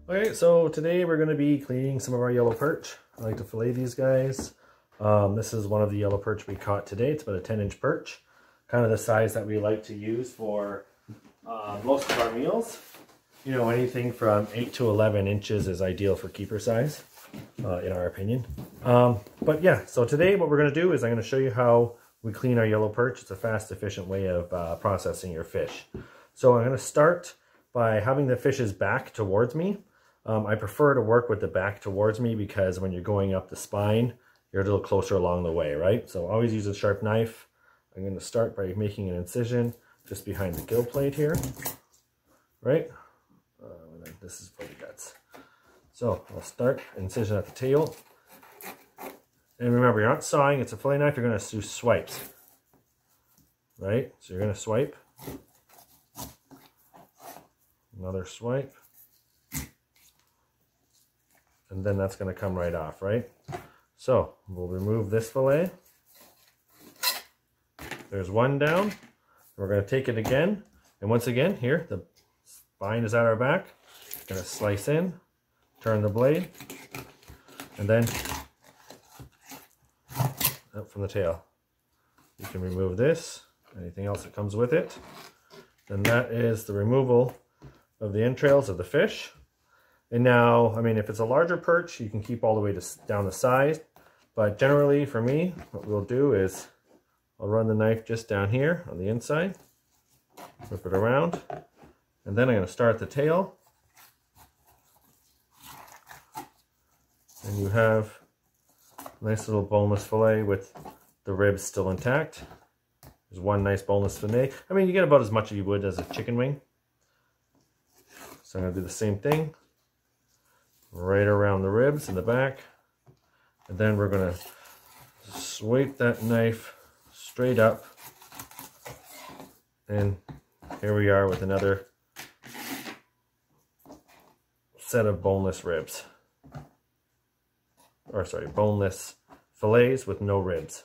Okay, so today we're going to be cleaning some of our yellow perch. I like to fillet these guys. This is one of the yellow perch we caught today. It's about a 10-inch perch, kind of the size that we like to use for most of our meals. You know, anything from 8 to 11 inches is ideal for keeper size, in our opinion. But yeah, so today what we're going to do is I'm going to show you how we clean our yellow perch. It's a fast, efficient way of processing your fish. So I'm going to start by having the fish's back towards me. I prefer to work with the back towards me because when you're going up the spine, you're a little closer along the way, right? So always use a sharp knife. I'm going to start by making an incision just behind the gill plate here, right? And then this is for the guts. So I'll start incision at the tail. And remember, you're not sawing, it's a fillet knife, you're going to do swipes, right? So you're going to swipe. Another swipe. And then that's going to come right off, right? So we'll remove this fillet. There's one down. We're going to take it again. And once again, here, the spine is at our back. Going to slice in, turn the blade, and then up from the tail. You can remove this, anything else that comes with it. And that is the removal of the entrails of the fish. And now, I mean, if it's a larger perch, you can keep all the way down the side. But generally, for me, what we'll do is I'll run the knife just down here on the inside, whip it around, and then I'm going to start the tail. And you have a nice little boneless fillet with the ribs still intact. There's one nice boneless fillet. I mean, you get about as much as you would as a chicken wing. So I'm going to do the same thing. Right around the ribs in the back, and then we're going to sweep that knife straight up, and here we are with another set of boneless ribs, or sorry, boneless fillets with no ribs.